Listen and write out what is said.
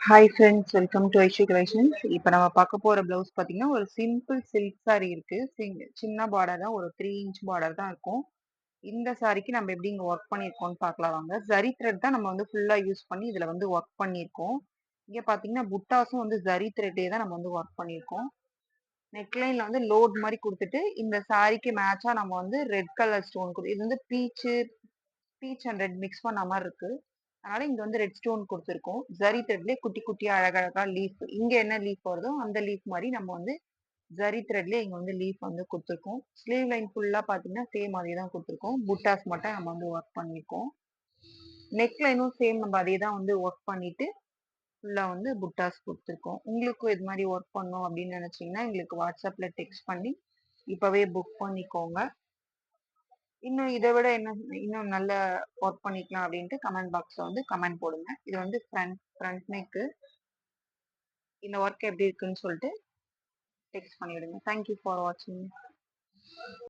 Hi friends, welcome to Aishu collections. இப்போ நம்ம பார்க்க போற ப்ளவுஸ் பார்த்தீங்கன்னா, ஒரு சிம்பிள் சில்க் சாரி இருக்கு. சின்ன பார்டர் தான், ஒரு 3 இன்ச் பார்டர் தான் இருக்கும். இந்த சாரிக்கு நம்ம எப்படி இங்க ஒர்க் பண்ணியிருக்கோம்னு பார்க்கலாம் வாங்க. ஜரி த்ரெட் தான் நம்ம வந்து ஃபுல்லா யூஸ் பண்ணி இதுல வந்து ஒர்க் பண்ணியிருக்கோம். இங்க பார்த்தீங்கன்னா, புட்டாஸும் வந்து ஜரி த்ரெட்டே தான் நம்ம வந்து ஒர்க் பண்ணியிருக்கோம். நெக்லைன்ல வந்து லோட் மாரி குடுத்துட்டு, இந்த சாரிக்கு மேட்சா நம்ம வந்து ரெட் கலர் ஸ்டோன் இது வந்து பீச் அண்ட் ரெட் மிக்ஸ் பண்ண மாரி இருக்கு. அதனால இங்க வந்து ரெட் ஸ்டோன் குடுத்துருக்கோம். ஜரி த்ரெட்லயே குட்டி குட்டியா அழகழகா லீஃப். இங்க என்ன லீஃப் வருதோ அந்த லீஃப் மாரி நம்ம வந்து ஜரி த்ரெட்லயே இங்க வந்து லீஃப் வந்து குடுத்துருக்கோம். ஸ்லீவ் லைன் ஃபுல்லா பாத்தீங்கன்னா சேம் அதே தான் குடுத்துருக்கோம். புட்டாஸ் மட்டும் நம்ம வந்து ஒர்க் பண்ணியிருக்கோம். நெக் லைனும் சேம் நம்ம அதே தான் வந்து ஒர்க் பண்ணிட்டு ஃபுல்லா வந்து புட்டாஸ் குடுத்துருக்கோம். உங்களுக்கும் இது மாரி ஒர்க் பண்ணணும் அப்படின்னு நினைச்சீங்கன்னா எங்களுக்கு வாட்ஸ்அப்ல டெக்ஸ்ட் பண்ணி இப்பவே புக் பண்ணிக்கோங்க. இன்னும் இத விட இன்னும் நல்ல ஒர்க் பண்ணிக்கலாம் அப்படின்ட்டு கமெண்ட் பாக்ஸ்ல வந்து கமெண்ட் போடுங்க. இது வந்து ஃப்ரண்ட் நெக்கு. இந்த ஒர்க் எப்படி இருக்குன்னு சொல்லிட்டு டெக்ஸ்ட் பண்ணிவிடுங்க. தேங்க் யூ ஃபார் வாட்சிங்.